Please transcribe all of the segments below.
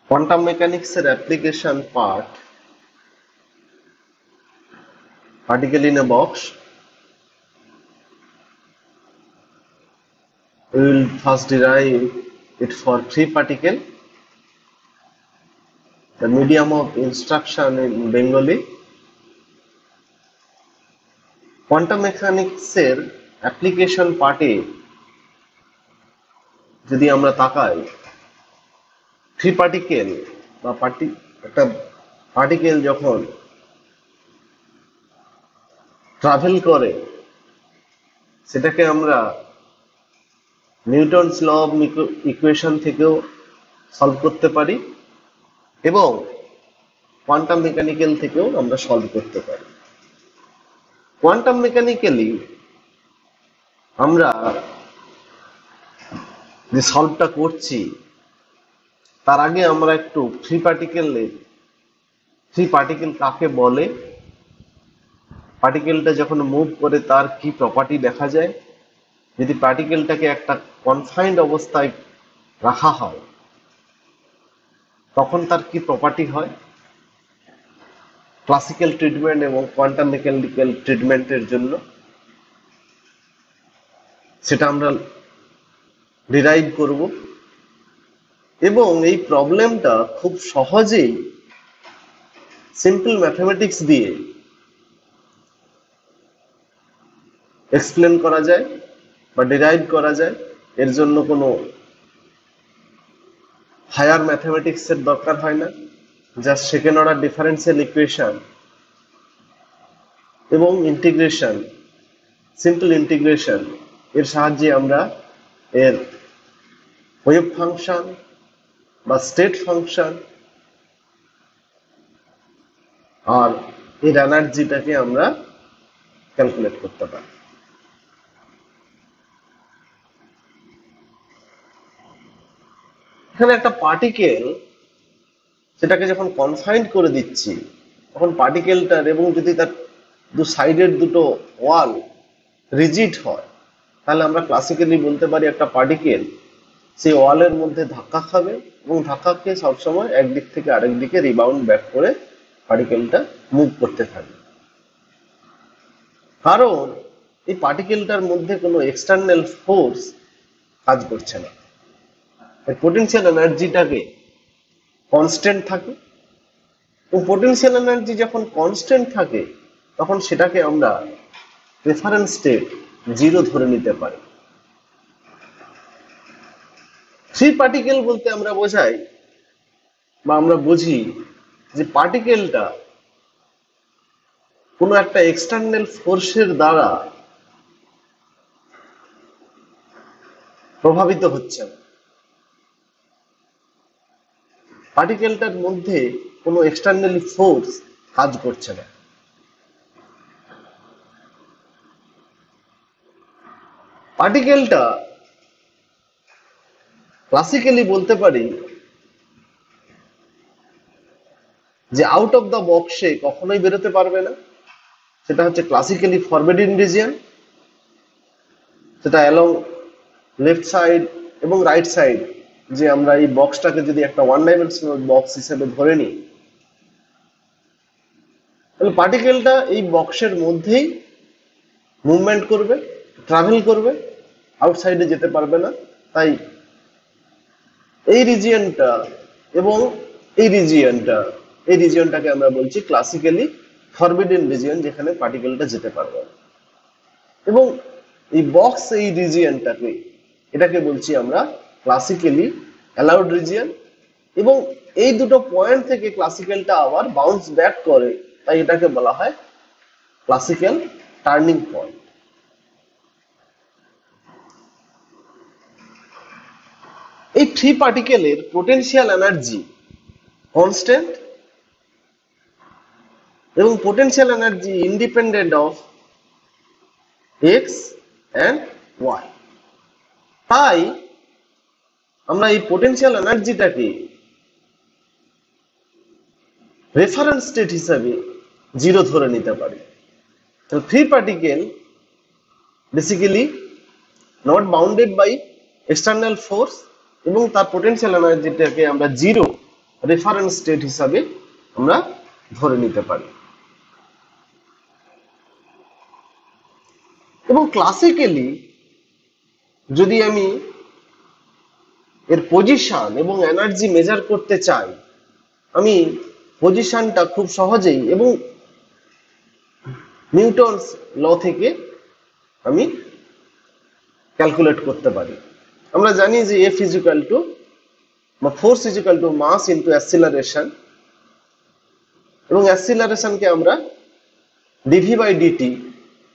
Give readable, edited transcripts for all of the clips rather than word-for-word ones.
Quantum মেকানিক্সের application part, particle in a box. We will first derive it for free particle. The medium of instruction in Bengali. Quantum মেকানিক্সের application পার্টে যদি আমরা তাকাই, free particle বা একটা particle যখন ট্রাভেল করে সেটাকে আমরা নিউটনস ল অফ ইকুয়েশন থেকেও সলভ করতে পারি এবং কোয়ান্টাম মেকানিক্যাল থেকেও আমরা সলভ করতে পারি। কোয়ান্টাম মেকানিক্যালি আমরা যে সলভটা করছি তার আগে আমরা একটু ফ্রি পার্টিকেল কাকে বলে, পার্টিকেলটা যখন মুভ করে তার কি প্রপার্টি দেখা যায়, যদি পার্টিকেলটাকে একটা কনফাইন্ড অবস্থায় রাখা হয় তখন তার কি প্রপার্টি হয়, ক্লাসিক্যাল ট্রিটমেন্ট এবং কোয়ান্টাম মেকানিক্যাল ট্রিটমেন্টের জন্য সেটা আমরা ডিরাইভ করব এবং এই প্রবলেমটা খুব সহজেই সিম্পল ম্যাথমেটিক্স দিয়ে এক্সপ্লেন করা যায় বা ডিরাইভ করা যায়। এর জন্য কোনো হায়ার ম্যাথমেটিক্স এর দরকার হয় না, just second order differential equation এবং ইন্টিগ্রেশন, সিম্পল ইন্টিগ্রেশন এর সাহায্যে আমরা এর ওয়েভ ফাংশন বা স্টেট ফাংশন আর এর এনার্জিটাকে আমরা ক্যালকুলেট করতে পারি। এখানে একটা পার্টিকেল, সেটাকে যখন কনফাইন্ড করে দিচ্ছি তখন পার্টিকেলটার এবং যদি তার দু সাইডের দুটো ওয়াল রিজিড হয় তাহলে আমরা ক্লাসিক্যালি বলতে পারি একটা পার্টিকেল সেই ওয়ালের মধ্যে ধাক্কা খাবে এবং ধাক্কা খেয়ে সবসময় একদিক থেকে আরেক দিকে রিবাউন্ড ব্যাক করে পার্টিকেলটা মুভ করতে থাকবে, কারণ এই পার্টিকেলটার মধ্যে কোনো এক্সটার্নাল ফোর্স কাজ করছে না। পোটেনশিয়াল এনার্জিটাকে কনস্ট্যান্ট থাকে এবং পোটেনশিয়াল এনার্জি যখন কনস্ট্যান্ট থাকে তখন সেটাকে আমরা রেফারেন্স স্টেট 0 ধরে নিতে পারি। ফ্রি পার্টিকেল বলতে আমরা বোঝাই বা আমরা বুঝি যে পার্টিকেলটা কোনো একটা এক্সটার্নাল ফোর্সের দ্বারা প্রভাবিত হচ্ছে না, পার্টিকেলটার মধ্যে কোনো এক্সটার্নালি ফোর্স কাজ করছে না। পার্টিকেলটা ক্লাসিক্যালি বলতে পারি যে আউট অফ দ্য বক্সে কখনোই বেরোতে পারবে না, সেটা হচ্ছে ক্লাসিক্যালি ফরবিডেন রিজিয়ন, সেটা অ্যালং লেফট সাইড এবং রাইট সাইড, যে আমরা এই বক্সটাকে যদি একটা ওয়ান ডাইমেনশনাল বক্স হিসেবে ধরে নিই তাহলে পার্টিকেলটা এই বক্সের মধ্যেই মুভমেন্ট করবে, ট্রাভেল করবে, আউটসাইডে যেতে পারবে না। তাই এই রিজিয়নটা এবং এই রিজিয়নটাকে আমরা বলছি ক্লাসিক্যালি ফরবিডেন রিজিয়ন, যেখানে পার্টিকেলটা যেতে পারবে না। এবং এই বক্স এই রিজিয়নটাকে, এটাকে বলছি আমরা ক্লাসিক্যালি অ্যালাউড রিজিয়ন এবং এই দুটো পয়েন্ট থেকে ক্লাসিক্যালটা আবার বাউন্স ব্যাক করে, তাই এটাকে বলা হয় ক্লাসিক্যাল টার্নিং পয়েন্ট। এই ফ্রি পার্টিকেলের পোটেনশিয়াল এনার্জি কনস্ট্যান্ট এবং potential energy independent of X and Y. তাই আমরা এই পোটেনশিয়াল এনার্জিটাকে রেফারেন্স স্টেট হিসাবে 0 ধরে নিতে পারি। তো free particle basically not bounded by external force এবং তার পোটেনশিয়াল এনার্জিটাকে আমরা 0 রেফারেন্স স্টেট হিসাবে আমরা ধরে নিতে পারি। এবং ক্লাসিক্যালি যদি আমি এর পজিশন এবং এনার্জি মেজার করতে চাই, আমি পজিশনটা খুব সহজেই এবং নিউটনস ল থেকে আমি ক্যালকুলেট করতে পারি। আমরা জানি যে এফ ইজিক্যাল টু বা force is equal to mass into acceleration, এবং অ্যাসিলারেশনকে আমরা ডিভি বাই ডিটি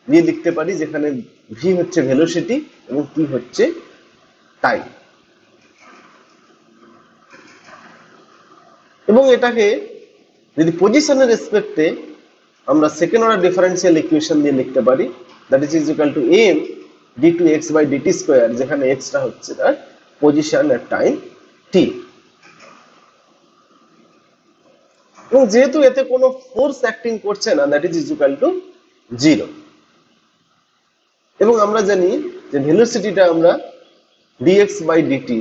দিয়ে লিখতে পারি, যেখানে ভি হচ্ছে ভেলোসিটি এবং টি হচ্ছে টাইম। এবং এটাকে যদি পজিশনের রেসপেক্টে আমরা সেকেন্ড অর্ডার ডিফারেন্সিয়াল ইকুয়েশন দিয়ে লিখতে পারি, that is equal to m d two x by d t square, যেখানে এক্সটা হচ্ছে তার পজিশন এর টাইম টি। এবং যেহেতু এতে কোনো ফোর্স অ্যাক্টিং করছে না, দ্যাট ইজ ইকুয়াল টু 0। এবং আমরা জানি যে ভেলোসিটিটা আমরা ডিএক্স বাই ডিটি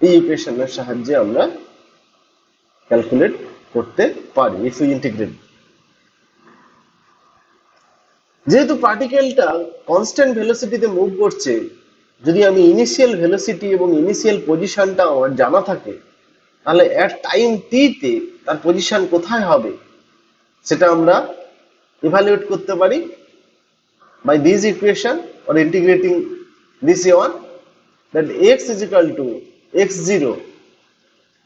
এই ইকুয়েশনের সাহায্যে আমরা ক্যালকুলেট করতে পারি ইফ ইউ ইন্টিগ্রেট। যেহেতু পার্টিকেলটা কনস্ট্যান্ট ভেলোসিটিতে মুভ করছে, যদি আমি ইনিশিয়াল ভেলোসিটি এবং ইনিশিয়াল পজিশনটা আমার জানা থাকে, তাহলে এট টাইম টি তে তার পজিশন কোথায় হবে সেটা আমরা ইভালুয়েট করতে পারি by this equation or integrating this one, that x is equal to x0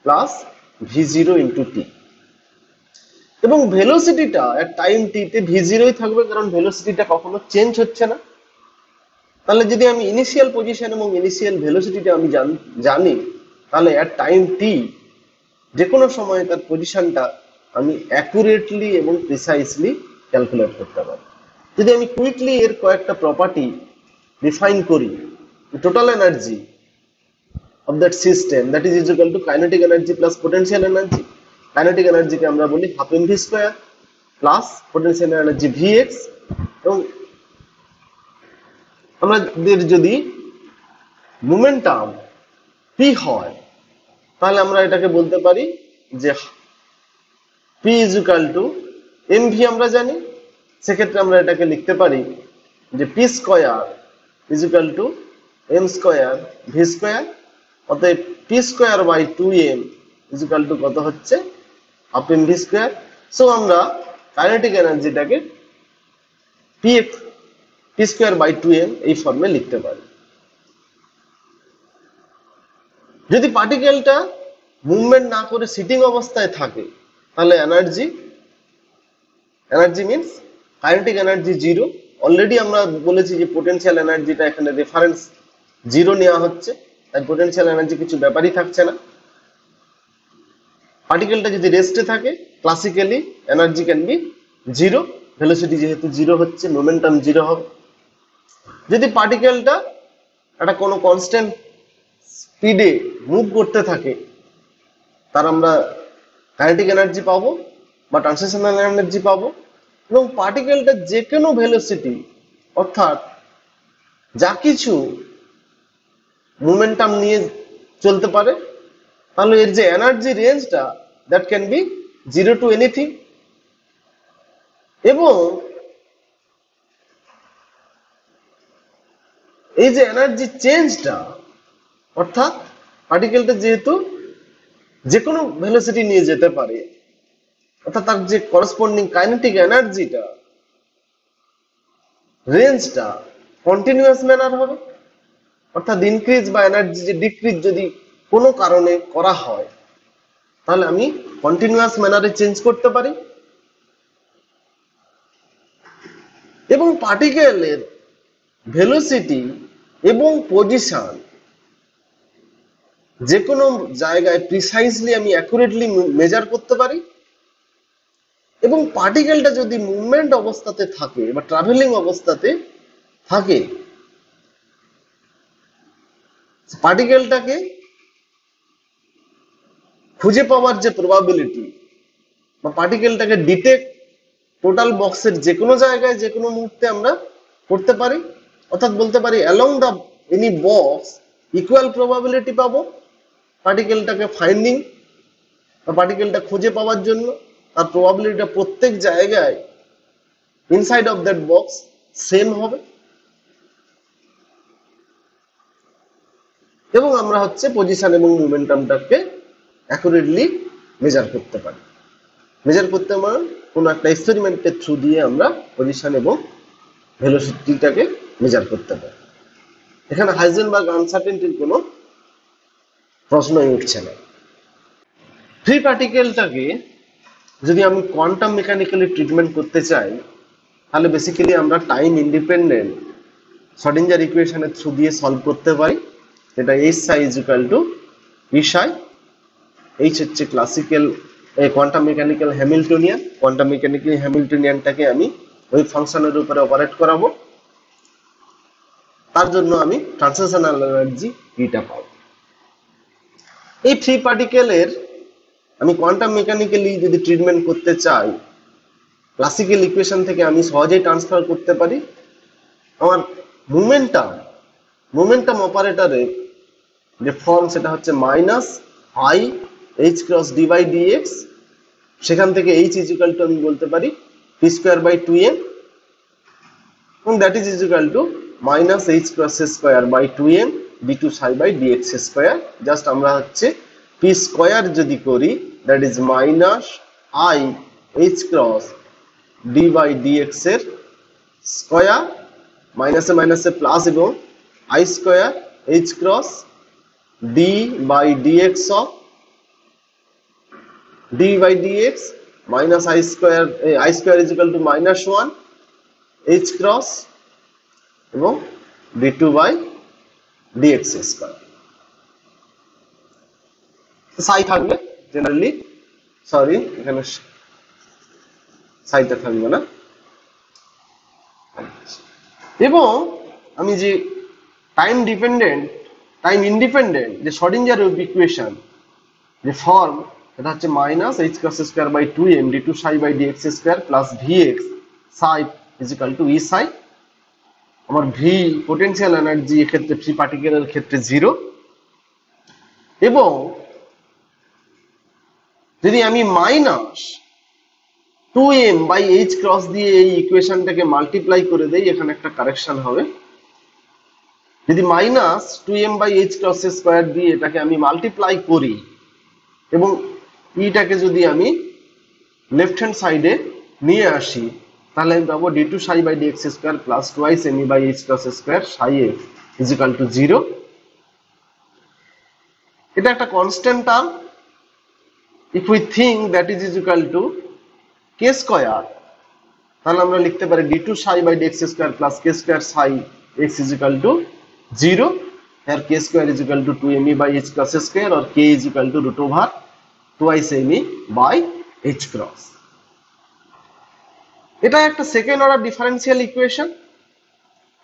plus v0 into t। এবং ভেলোসিটিটা এট টাইম টি তে v0ই থাকবে, কারণ ভেলোসিটিটা কখনো চেঞ্জ হচ্ছে না। তাহলে যদি আমি ইনিশিয়াল পজিশন এবং ইনিশিয়াল ভেলোসিটিটা আমি জানি, তাহলে এট টাইম টি যে কোনো সময় তার পজিশনটা আমি অ্যাকুরেটলি এবং প্রিসাইসলি ক্যালকুলেট করতে পারি। যদি আমি কুইকলি এর কয়েকটা প্রপার্টি ডিফাইন করি, total energy of that system that is equal to kinetic energy plus potential energy. Kinetic এনার্জিকে আমরা বলি half M V square plus potential energy V X. এবং আমাদের যদি মোমেন্টাম পি হয়, তাহলে আমরা এটাকে বলতে পারি যে P is equal to M V আমরা জানি। সেক্ষেত্রে আমরা এটাকে লিখতে পারি যে P square is equal to M square V square. অতএব P square by 2m is equal to কত হচ্ছে half M V square. So আমরা কাইনেটিক এনার্জিটাকে পি স্কোয়ার বাই 2m এই ফর্মে লিখতে পারি। যদি পার্টিকেলটা মুভমেন্ট না করে সিটিং অবস্থায় থাকে, তাহলে energy means kinetic energy 0। Already আমরা বলেছি যে পোটেনশিয়াল এনার্জিটা এখানে রেফারেন্স 0 নেওয়া হচ্ছে, তাই পোটেনশিয়াল এনার্জি কিছু ব্যাপারই থাকছে না। পার্টিকেলটা যদি রেস্টে থাকে, classically energy can be 0, velocity যেহেতু 0 হচ্ছে, মোমেন্টাম 0 হবে। যদি পার্টিকেলটা একটা কোনো কনস্ট্যান্ট স্পিডে মুভ করতে থাকে, তার আমরা কাইনেটিক এনার্জি পাবো বা ট্রান্সলেশনাল এনার্জি পাবো। এবং পার্টিকেলটা যে কোনো ভেলোসিটি অর্থাৎ যা কিছু মোমেন্টাম নিয়ে চলতে পারে, তাহলে এর যে এনার্জি রেঞ্জটা that can be 0 to anything. এবং এই যে এনার্জি চেঞ্জটা, অর্থাৎ পার্টিকেলটা যেহেতু যে কোনো ভেলোসিটি নিয়ে যেতে পারে, অর্থাৎ তার যে করসপন্ডিং কাইনেটিক এনার্জিটা রেঞ্জটা কন্টিনিউয়াস ম্যানার হবে। অর্থাৎ ইনক্রিজ বা এনার্জি যে ডিক্রিজ যদি কোনো কারণে করা হয়, তাহলে আমি কন্টিনিউয়াস ম্যানারে চেঞ্জ করতে পারি। এবং পার্টিকেলের ভেলোসিটি এবং পজিশন যে কোনো জায়গায় প্রিসাইজলি আমি অ্যাকুরেটলি মেজার করতে পারি। এবং পার্টিকেলটা যদি মুভমেন্ট অবস্থাতে থাকে বা ট্রাভেলিং অবস্থাতে থাকে, পার্টিকেলটাকে খুঁজে পাওয়ার যে প্রবাবিলিটি বা পার্টিকেলটাকে ডিটেক্ট টোটাল বক্সের যে কোনো জায়গায় যে কোনো মুহূর্তে আমরা করতে পারি। অর্থাৎ বলতে পারি along the any box equal probability পাবো পার্টিকেলটাকে ফাইন্ডিং বা পার্টিকেলটা খুঁজে পাওয়ার জন্য তার প্রবাবিলিটিটা প্রত্যেক জায়গায় inside of that box same হবে, এবং আমরা হচ্ছে পজিশন এবং মোমেন্টামটাকে অ্যাকুরেটলি মেজার করতে পারি। মেজার করতে মানে কোনো একটা এক্সপেরিমেন্টের থ্রু দিয়ে আমরা পজিশন এবং ভেলোসিটিটাকে মেজার করতে পারি। এখানে হাইজেনবার্গ আনসার্টেনটির কোনো প্রশ্নই উঠছে না। ফ্রি পার্টিকেলটাকে যদি আমি কোয়ান্টাম মেকানিক্যালি ট্রিটমেন্ট করতে চাই, তাহলে বেসিক্যালি আমরা টাইম ইন্ডিপেন্ডেন্ট শ্রোডিঞ্জার ইকুয়েশনের থ্রু দিয়ে সলভ করতে পারি, যেটা H Sai is equal to e psi. H হচ্ছে classical quantum mechanical Hamiltonian. Quantum mechanical হ্যামিল্টনিয়ানটাকে আমি ওয়েভ ফাংশনের উপরে অপারেট করাবো, তার জন্য আমি ট্রান্সলেশনাল এনার্জি ইটা পাবো। এই ফ্রি পার্টিকেলের আমি কোয়ান্টাম মেকানিক্যালি যদি ট্রিটমেন্ট করতে চাই, ক্লাসিক্যাল ইকুয়েশন থেকে আমি সহজেই ট্রান্সফার করতে পারি আমার মোমেন্টাম অপারেটরের যে ফর্ম, সেটা হচ্ছে minus I H cross D by d x. সেখান থেকে এইচ ইজ ইকুয়াল টু আমি বলতে পারি পি স্কোয়ার বাই 2m, এবং that is equal to minus H cross square by 2m D two psi by dx square. Just আমরা হচ্ছে P square যদি করি, that is minus I H cross D by DX এর square, মাইনাসে মাইনাসে plus, এবং I square H cross D by DX of D by DX minus I square is equal to minus 1 H cross এবং D two by dx square. সাই থাকবে generally, sorry এখানে সাইটা থাকবে না। এবং আমি যে টাইম ইন্ডিপেন্ডেন্ট যে শ্রোডিঞ্জার ইকুয়েশন যে ফর্ম, এটা হচ্ছে minus H cross square by 2m D two psi by dx square plus v x psi is equal to e psi. আমার ভি পোটেনশিয়াল এনার্জি এক্ষেত্রে ফ্রি পার্টিকেলের ক্ষেত্রে 0, এবং যদি আমি minus 2m by h cross দিয়ে এই ইকুয়েশনটাকে মাল্টিপ্লাই করে দেই, এখানে একটা কারেকশন হবে। যদি minus 2m by h cross square দিয়ে এটাকে আমি মাল্টিপ্লাই করি, এবং ইটাকে যদি আমি লেফট হ্যান্ড সাইডে নিয়ে আসি, তাহলে আমি পাবো d two psi by dx square plus twice m e by h cross square psi x is equal to 0। এটা একটা constant term. If we think that is equal to k square, তাহলে আমরা লিখতে পারি d two psi by dx square plus k square psi x is equal to 0। Here k square is equal to 2me by h cross square, or k is equal to root over twice me by h cross. এটা একটা second order differential equation,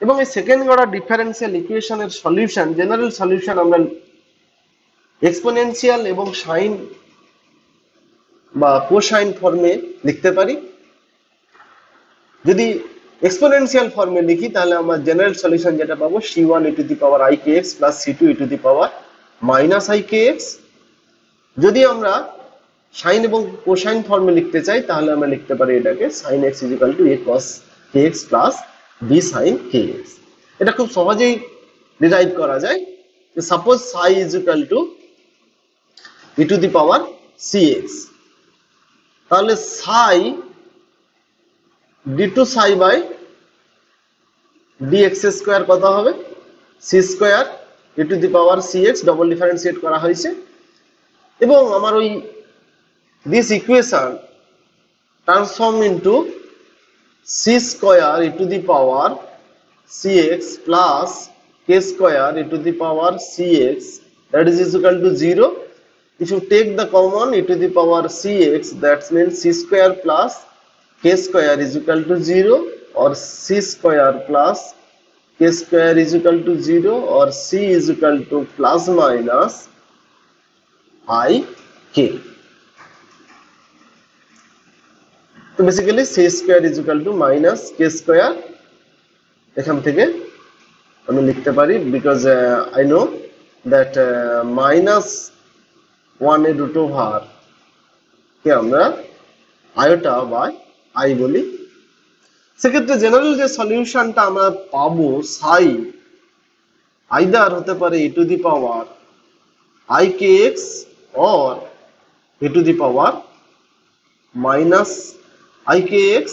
এবং এই second order differential ইকুয়েশনের solution, general solution আমরা exponential এবং sign বা cosine ফর্মে লিখতে পারি। যদি এক্সপোনেনশিয়াল ফর্মে লিখি, তাহলে আমরা জেনারেল সলিউশন যেটা পাবো c1 e to the power i kx plus c2 e to the power minus i kx। যদি আমরা সাইন এবং কোসাইন ফর্মে লিখতে চাই, তাহলে আমরা লিখতে পারি এটাকে sin x is equal to a cos kx plus b sin kx। এটা খুব সহজেই ডিরাইভ করা যায়। Suppose psi is equal to e to the power cx, তাহলে psi d2 psi by dx square কত হবে? c square e to the power cx double differentiate করা হয়েছে, এবং আমার ওই this equation transform into c square e to the power cx plus k square e to the power cx, that is equal to 0. If you take the common e to the power cx, that means c square plus k square is equal to 0, or c square plus k square is equal to 0, or c is equal to plus minus I k. So basically c square is equal to minus k square, এখান থেকে আমি লিখতে পারি, because I know that minus 1 root over কে আমরা iota by I বলি। সেক্ষেত্রে general যে সলিউশনটা আমরা পাবো সাই আইদার হতে পারে e to the power ikx or e to the power minus ikx।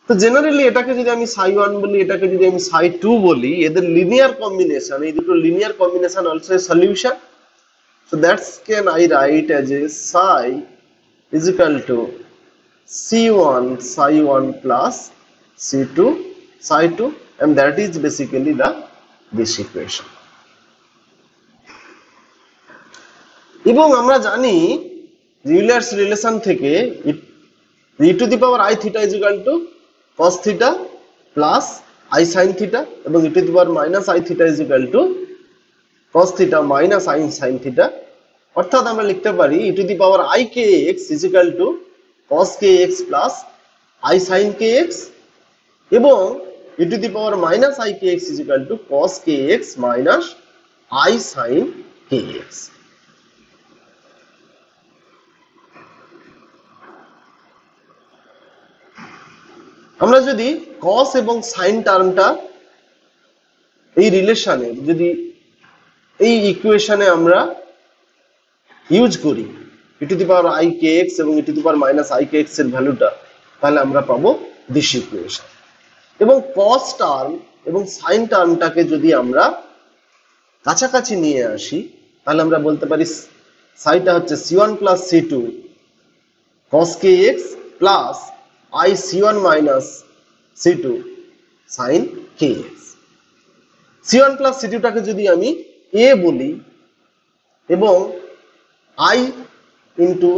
তো জেনারেলি এটাকে যদি আমি সাই 1 বলি, এটাকে যদি আমি সাই 2 বলি, এদের লিনিয়ার কম্বিনেশন, এই দুটো linear combination also a solution. So that's can I write as a psi is equal to C1 psi 1 plus C2 psi 2, and that is basically this equation. এবং আমরা জানি ইউলার্স রিলেশন থেকে e to the power i theta is equal to cos theta plus i sin theta, এবং e to the power minus i theta is equal to cos theta minus i sin theta। অর্থাৎ আমরা লিখতে পারি e to the power i kx is equal to cos kx plus i sin kx, এবং e to the power minus i kx is equal to cos kx minus i sin kx। আমরা যদি cos এবং sin টার্মটা এই রিলেশনে, যদি এই ইকুয়েশনে আমরা ইউজ করি e to the power i kx এবং e to the power minus i kx এর ভ্যালুটা, তাহলে আমরা পাবো দিস ইকুয়েশন। এবং cos টার্ম এবং sin টার্মটাকে যদি আমরা কাছাকাছি নিয়ে আসি, তাহলে আমরা বলতে পারি সাইটা হচ্ছে c1 plus c2 cos kx plus i c1 minus c2 sin kx। c1 plus c2 টাকে যদি আমি a বলি এবং i into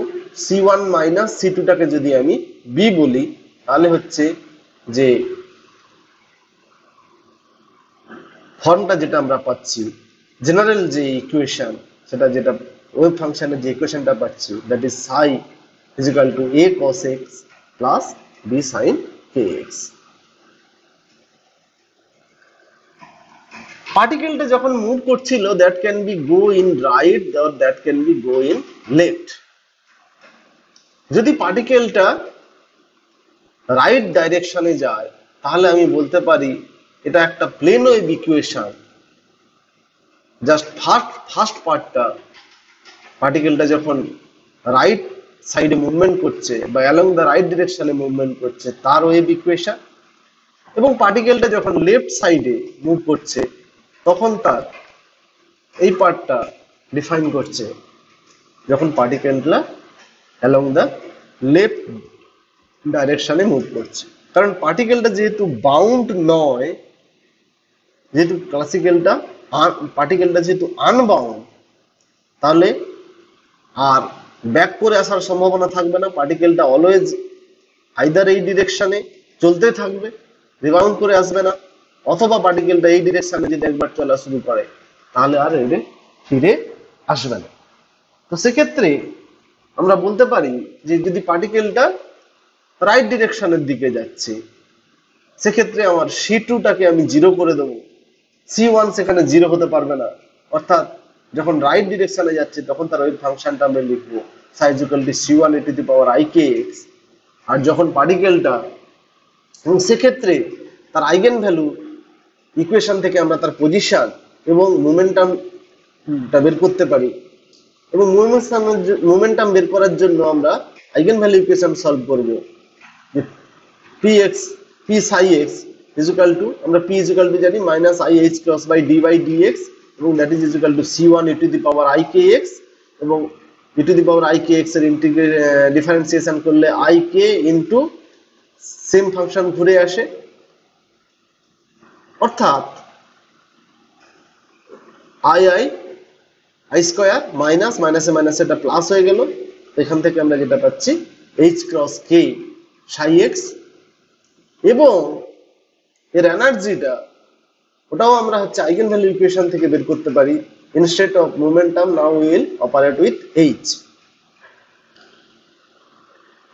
c1 minus c2 টাকে যদি আমি b বলি, তাহলে হচ্ছে যে ফর্মটা যেটা আমরা পাচ্ছি, জেনারেল যে ইকুয়েশন, সেটা যেটা ওয়েভ ফাংশনের যে ইকুয়েশনটা পাচ্ছি, that is psi is equal to a cos x plus b sin kx। পার্টিকেলটা যখন মুভ করছিল, that can B go in right or that can B go in left. যদি পার্টিকেলটা রাইট ডাইরেকশনে যায়, তাহলে আমি বলতে পারি এটা একটা plane wave equation. Just first পার্টটা, পার্টিকেলটা যখন রাইট সাইডে মুভমেন্ট করছে বা অ্যালং দ্য রাইট ডিরেকশনে মুভমেন্ট করছে, তার ওয়েভ ইকুয়েশন। এবং পার্টিকেলটা যখন লেফট সাইডে মুভ করছে, তখন তার এই পার্টটা ডিফাইন করছে, যখন পার্টিকেলটা অ্যালং দ্য লেফট ডাইরেকশনে মুভ করছে। কারণ পার্টিকেলটা যেহেতু বাউন্ড নয়, যেহেতু পার্টিকেলটা যেহেতু আনবাউন্ড, তাহলে আর ব্যাক করে আসার সম্ভাবনা থাকবে না। পার্টিকেলটা অলওয়েজ আইদার এই ডিরেকশনে চলতে থাকবে, রিবাউন্ড করে আসবে না, অথবা পার্টিকেলটা এই ডিরেকশনে যদি একবার চলা শুরু করে, তাহলে আর এদের ফিরে আসবে না। তো সেক্ষেত্রে আমরা বলতে পারি যে যদি পার্টিকেলটা রাইট ডিরেকশনের দিকে যাচ্ছে, সেক্ষেত্রে আমার c2টাকে আমি 0 করে দেবো, c1 সেখানে 0 হতে পারবে না। অর্থাৎ যখন রাইট ডিরেকশনে যাচ্ছে, তখন তার ওই ফাংশনটা আমরা লিখবো psi is equal to c1 e to the power i kx। আর যখন পার্টিকেলটা, এবং সেক্ষেত্রে তার আইগেন ভ্যালু ইকুয়েশন থেকে আমরা তার পজিশন এবং মোমেন্টামটা বের করতে পারি। এবং মোমেন্টাম বের করার জন্য আমরা আইগেন ভ্যালু ইকুয়েশন সলভ করব। p psi x is equal to, আমরা p is equal to জানি minus i h cross by d by dx, এবং that is equal to c1 e to the power i kx, এবং e to the power i kx এর differentiation করলে i k into same function ঘুরে আসে। অর্থাৎ i square minus মাইনাসে মাইনাসে এটা প্লাস হয়ে গেল। এখান থেকে আমরা যেটা পাচ্ছি h cross k psi x, এবং এর এনার্জিটা ওটাও আমরা হচ্ছে আইগেন ভ্যালু ইকুয়েশন থেকে বের করতে পারি। Instead of momentum now will operate with h,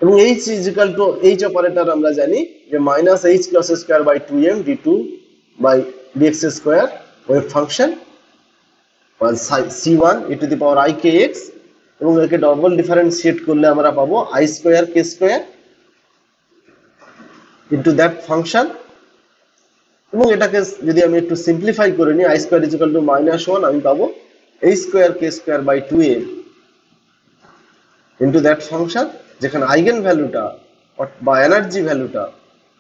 এবং h is equal to h operator আমরা জানি যে minus h cross square by 2m d2 by dx square wave function c1 e to the power i kx এবং একে double differentiate করলে আমরা পাবো I square K square into that function, এবং এটাকে যদি আমি একটু সিম্পলিফাই করে নিই, I square is equal to -1, আমি পাবো এই square K square by 2m into that function, যেখানে আইগেন ভ্যালুটা বা এনার্জি ভ্যালুটা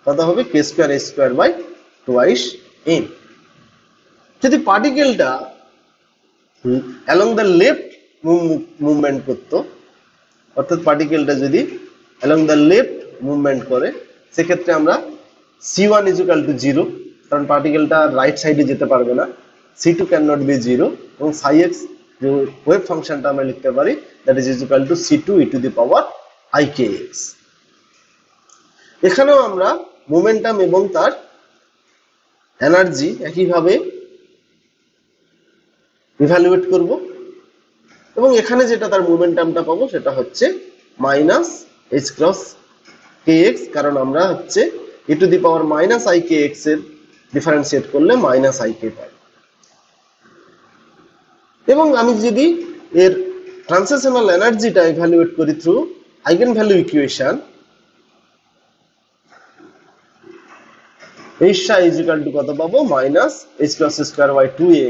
কত হবে, K square A square by 2m। যদি পার্টিকেলটা অ্যালং দ্য লেফট মুভমেন্ট করতো, অর্থাৎ পার্টিকেলটা যদি অ্যালং দ্য লেফট মুভমেন্ট করে, সেক্ষেত্রে আমরা c1 ইজ ইকুয়াল টু 0, কারণ পার্টিকেলটা রাইট সাইডে যেতে পারবে না, c2 ক্যান নট বি 0, এবং psi x যে ওয়েভ ফাংশনটা আমরা লিখতে পারি, that is equal two c2 e to the power ikx। এখানেও আমরা মোমেন্টাম এবং তার এনার্জি একইভাবে ইভ্যালুয়েট করব, এবং এখানে যেটা তার মোমেন্টামটা পাবো সেটা হচ্ছে -h ক্রস kx, কারণ আমরা হচ্ছে e to the power -ikx এর ডিফারেন্সিয়েট করলে -ik পাই। এবং আমি যদি এর ট্রান্সলেশনাল এনার্জিটা ইভ্যালুয়েট করি through eigenvalue equation, h is equal to কত পাবো, -h cross square by 2a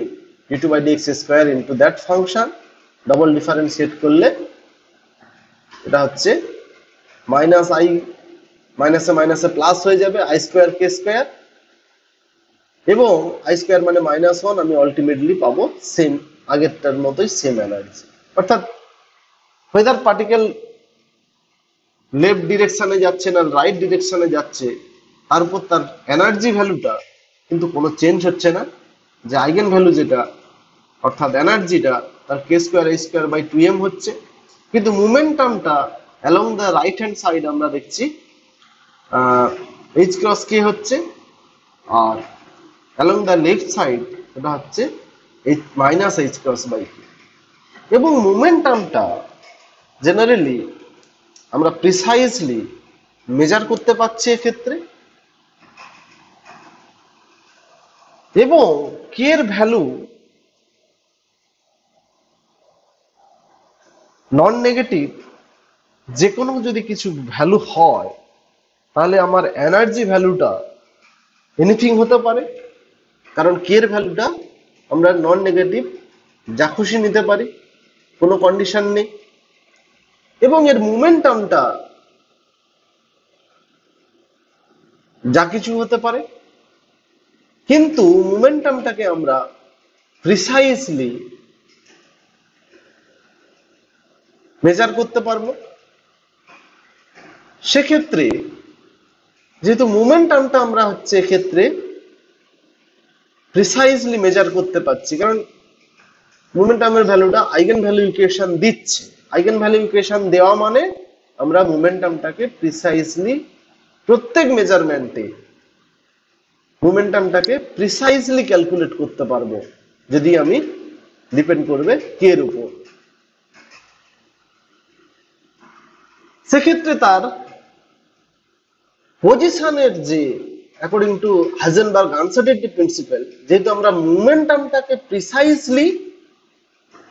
d2 by dx square into that function, double differentiate করলে এটা হচ্ছে -i মাইনাসে মাইনাসে প্লাস হয়ে যাবে আই স্কোয়ার কে স্কোয়ার, এবং আই স্কোয়ার মানে -1, আমি আলটিমেটলি পাবো সেম আগেরটার মতোই সেম এনার্জি। অর্থাৎ ওয়েদার পার্টিকেল লেফট ডিরেকশনে যাচ্ছে না রাইট ডিরেকশনে যাচ্ছে, তার উপর তার এনার্জি ভ্যালুটা কিন্তু কোনো চেঞ্জ হচ্ছে না, যে আইগেন ভ্যালু যেটা অর্থাৎ এনার্জিটা তার K square A square by 2m হচ্ছে, কিন্তু মোমেন্টামটা along the right hand side আমরা দেখছি h ক্রস k হচ্ছে, আর অ্যালং দ্য লেফট সাইড এটা হচ্ছে -h ক্রস বাই k। এবং মোমেন্টামটা জেনারেলি আমরা প্রিসাইজলি মেজার করতে পারছি এক্ষেত্রে, এবং k এর ভ্যালু নন নেগেটিভ যে কোনো যদি কিছু ভ্যালু হয়, তাহলে আমার এনার্জি ভ্যালুটা এনিথিং হতে পারে, কারণ k এর ভ্যালুটা আমরা নন নেগেটিভ যা খুশি নিতে পারি, কোনো কন্ডিশন নেই। এবং এর মোমেন্টামটা যা কিছু হতে পারে, কিন্তু মোমেন্টামটাকে আমরা প্রিসাইজলি মেজার করতে পারবো। সেক্ষেত্রে যেহেতু মোমেন্টামটা আমরা হচ্ছে এক্ষেত্রে প্রিসাইজলি মেজার করতে পারছি, কারণ মোমেন্টামের ভ্যালুটা আইগেন ভ্যালু ইকুয়েশন দিচ্ছে, আইগেন ভ্যালু ইকুয়েশন দেওয়া মানে আমরা মোমেন্টামটাকে প্রিসাইজলি প্রত্যেক মেজারমেন্টে মোমেন্টামটাকে প্রিসাইজলি ক্যালকুলেট করতে পারবো, যদি আমি ডিপেন্ড করবে k এর উপর। সেক্ষেত্রে তার পজিশনের যে according to Heisenberg uncertainty principal, যেহেতু আমরা মোমেন্টামটাকে প্রিসাইজলি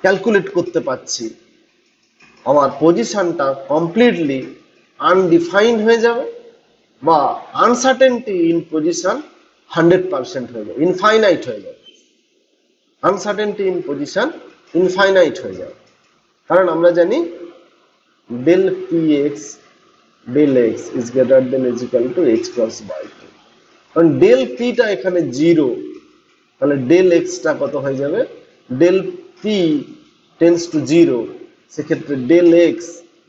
ক্যালকুলেট করতে পারছি, আমার পজিশনটা কমপ্লিটলি আনডিফাইন্ড হয়ে যাবে, বা আনসার্টেনিটি ইন পজিশন 100% হয়ে যাবে, ইনফাইনাইট হয়ে যাবে। আনসার্টেনিটি ইন পজিশন ইনফাইনাইট হয়ে যাবে, কারণ আমরা জানি del px del x is greater than or equal to h cross by 2, কারণ del p টা এখানে 0, তাহলে del x টা কত হয়ে যাবে, del p tends to 0, সেক্ষেত্রে del x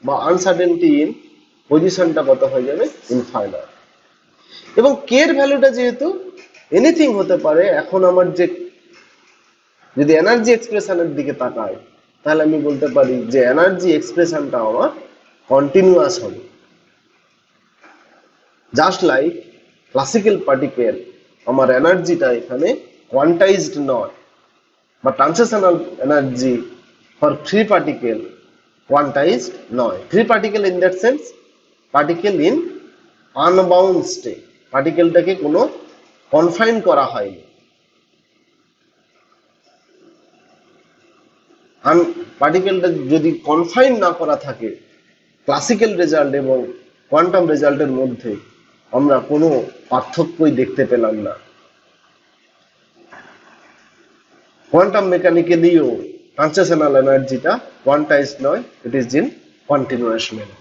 বা আনসার্টেনিটি ইন পজিশনটা কত হয়ে যাবে, ইনফাইনাইট। এবং k এর ভ্যালুটা যেহেতু এনিথিং হতে পারে, এখন আমার যে যদি এনার্জি এক্সপ্রেশনের দিকে তাকাই, তাহলে আমি বলতে পারি যে এনার্জি এক্সপ্রেশনটা আমার কন্টিনিউয়াস হবে, জাস্ট লাইক ক্লাসিক্যাল পার্টিকেল আমার এনার্জিটা এখানে কোয়ান্টাইজড নয়, বা translational energy for free particle quantized নয়। Free particle in that sense particle in unbound state, পার্টিকেলটাকে কোনো কনফাইন করা হয়নি। পার্টিকেলটা যদি কনফাইন না করা থাকে ক্লাসিক্যাল রেজাল্ট এবং কোয়ান্টাম রেজাল্টের মধ্যে, আমরা কোনো পার্থক্যই দেখতে পেলাম না। কোয়ান্টাম মেকানিক্যালিও ট্রান্সলেশনাল এনার্জিটা কোয়ান্টাইজড নয়, it is in continuous manner.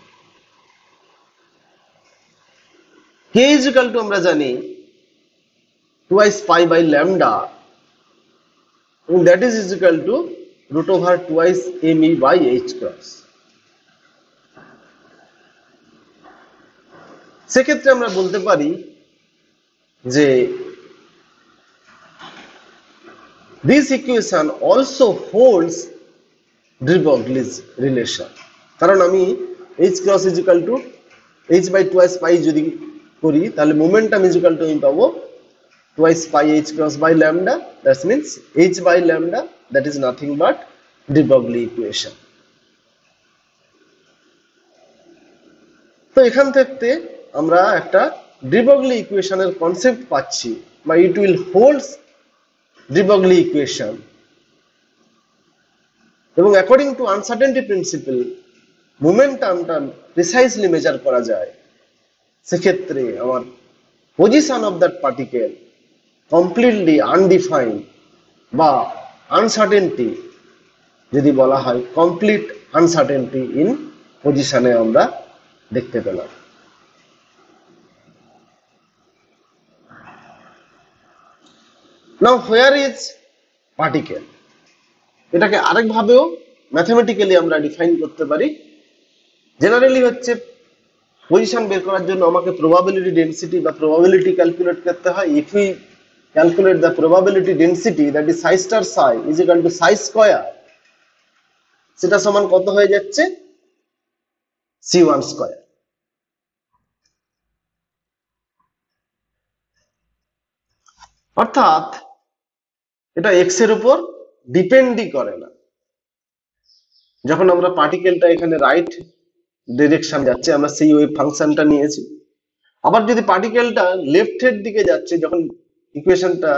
K is equal to আমরা জানি টুয়াইস পাই বাই ল্যামডা, এবং that is equal to root over twice m e by h cross. সেক্ষেত্রে আমরা বলতে পারি যে this equation also holds de Broglie's relation, কারণ আমি h cross is equal to h by twice pi যদি করি তাহলে momentum is equal to আমি পাবো twice pi h cross by lambda, that means h by lambda, that is nothing but de Broglie equation। তো এখান থেকে আমরা একটা de Broglie ইকুয়েশনের কনসেপ্ট পাচ্ছি, বা it will holds de Broglie equation, এবং অ্যাকর্ডিং টু আনসার্টেনটি প্রিন্সিপল মোমেন্টামটা প্রিসাইসলি মেজার করা যায়। সেক্ষেত্রে আমার position of that particle completely undefined বা আনসার্টেনটি যদি বলা হয়, কমপ্লিট আনসার্টেনটি ইন পজিশনে আমরা দেখতে পেলাম। নাও হোয়ার ইজ পার্টিকেল, এটাকে আরেকভাবেও ম্যাথমেটিক্যালি আমরা ডিফাইন করতে পারি। জেনারেলি হচ্ছে পজিশন বের করার জন্য আমাকে প্রবাবিলিটি ডেনসিটি বা প্রবাবিলিটি ক্যালকুলেট করতে হয়। If we calculate the probability density, that is Sai star Sai is equal two Sai square, সেটা সমান কত হয়ে যাচ্ছে? c1 square. অর্থাৎ এটা এক্স এর উপর ডিপেন্ডই করে না। যখন আমরা পার্টিকেলটা এখানে রাইট ডিরেকশন যাচ্ছে, আমরা সেই ওয়েভ ফাংশনটা নিয়েছি। আবার যদি পার্টিকেলটা লেফট এর দিকে যাচ্ছে, যখন ইকুয়েশনটা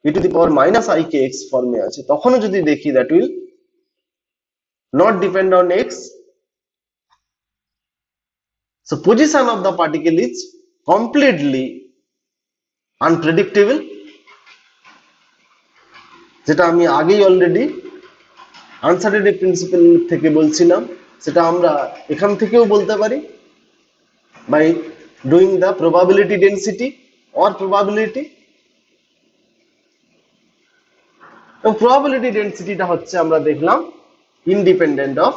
e to the power minus i K x ফর্মে আছে, তখনও যদি দেখি that will not depend on x। So position of the particle is completely unpredictable, যেটা আমি আগেই অলরেডি আনসার্টেনটি প্রিন্সিপাল থেকে বলছিলাম, সেটা আমরা এখান থেকেও বলতে পারি by doing the probability density or probability. এবং প্রবাবিলিটি ডেনসিটিটা হচ্ছে আমরা দেখলাম independent of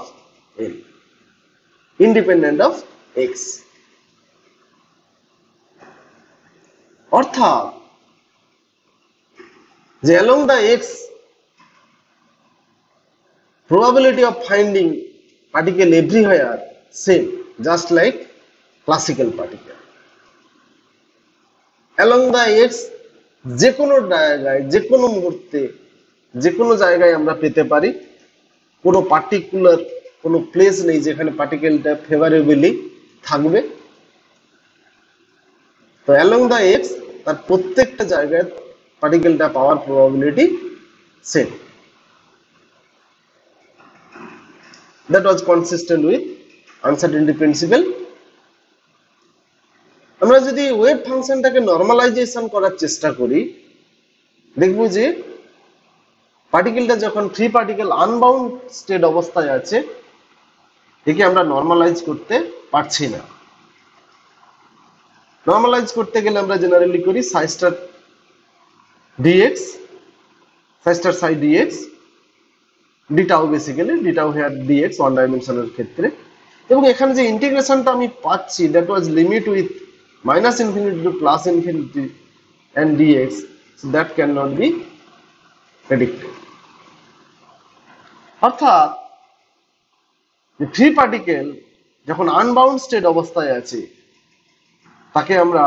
l, independent of x. অর্থাৎ যে along the x probability of finding particle everywhere same, just like classical particle. along the x যে কোনো জায়গায়, যে কোনো মুহূর্তে, যে কোনো জায়গায় আমরা পেতে পারি, কোনো পার্টিকুলার কোনো প্লেস নেই যেখানে পার্টিকেলটা ফেভারেবলি থাকবে। তো along the x তার প্রত্যেকটা জায়গায় পার্টিকেলটা পাওয়ার probability same. That was consistent with uncertainty principle. আমরা যদি ওয়েভ ফাংশনটাকে নরমালাইজেশন করার চেষ্টা করি, দেখব যে পার্টিকেলটা যখন ফ্রি পার্টিকেল আনবাউন্ড স্টেট অবস্থায় আছে, একে আমরা নরমালাইজ করতে পারছি না। নরমালাইজ করতে গেলে আমরা জেনারেলি করি psi star dx, psi star psi dx, d tau basically, d tau here dx one ডাইমেনশনের ক্ষেত্রে। এবং এখানে যে ইন্টিগ্রেশনটা আমি পাচ্ছি, that was limit with minus infinity to plus infinity and dx, so that cannot be predicted. অর্থাৎ free particle যখন আনবাউন্ড স্টেট অবস্থায় আছে, তাকে আমরা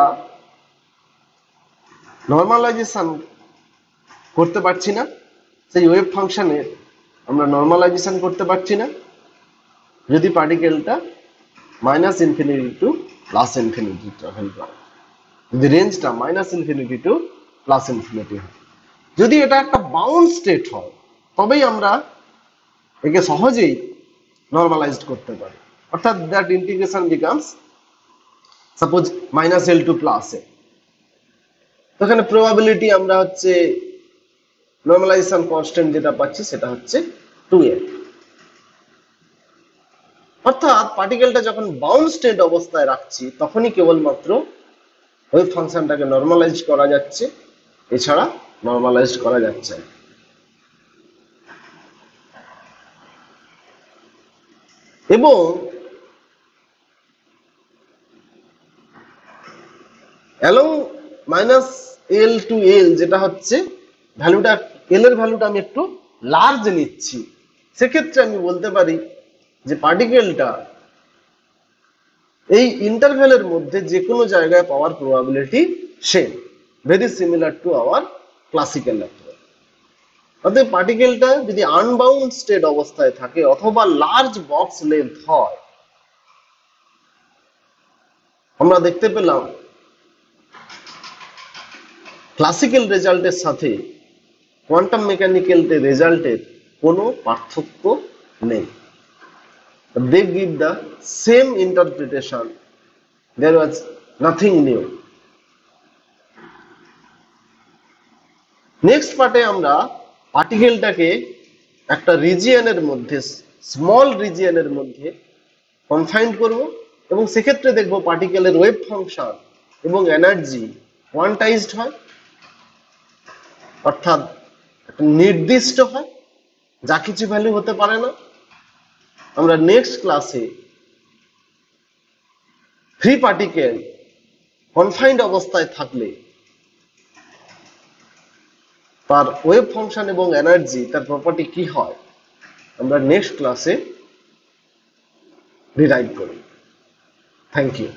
নরমালাইজেশন করতে পারছি না, সেই ওয়েভ ফাংশনের আমরা নরমালাইজেশন করতে পারছি না যদি পার্টিকেলটা minus infinity to plus infinity travel করে, যদি রেঞ্জটা minus infinity to plus infinity হয়। যদি এটা একটা বাউন্ড স্টেট হয়, তবেই আমরা একে সহজেই নর্মালাইজড করতে পারি, অর্থাৎ that integration becomes suppose -l to +a। তো এখানে প্রবাবিলিটি আমরা হচ্ছে নর্মালাইজেশন কনস্ট্যান্ট যেটা পাচ্ছি সেটা হচ্ছে 2a। অর্থাৎ পার্টিকেলটা যখন বাউন্ড স্টেট অবস্থায় রাখছি তখনই কেবলমাত্র ওয়েভ ফাংশনটাকে নর্মালাইজ করা যাচ্ছে, এছাড়া নর্মালাইজ করা যাচ্ছে না। এবং অ্যালং -l টু l যেটা হচ্ছে ভ্যালুটা, l এর ভ্যালুটা আমি একটু লার্জ নিচ্ছি, সেক্ষেত্রে আমি বলতে পারি যে পার্টিকেলটা এই ইন্টারভ্যালের মধ্যে যে কোনো জায়গায় পাওয়ার probability same, very similar to our classical approach. অর্থাৎ পার্টিকেলটা যদি আনবাউন্ড স্টেট অবস্থায় থাকে অথবা লার্জ বক্স লেন্থ হয়, আমরা দেখতে পেলাম ক্লাসিক্যাল রেজাল্টের সাথে কোয়ান্টাম মেকানিক্যাল রেজাল্টের কোনো পার্থক্য নেই। They give the same interpretation. There was nothing new. Next পার্টে আমরা পার্টিকেলটাকে একটা রিজিয়নের মধ্যে, স্মল রিজিয়নের মধ্যে কনফাইন্ড করব এবং সেক্ষেত্রে দেখব পার্টিকেলের ওয়েভ ফাংশন এবং এনার্জি কোয়ান্টাইজড হয়, অর্থাৎ একটা নির্দিষ্ট হয়, যা কিছু ভ্যালু হতে পারে না। আমরা নেক্সট ক্লাসে ফ্রি পার্টিকেল কনফাইন্ড অবস্থায় থাকলে তার ওয়েভ ফাংশন এবং এনার্জি, তার প্রপার্টি কি হয়, আমরা নেক্সট ক্লাসে ডিরাইভ করি। Thank you.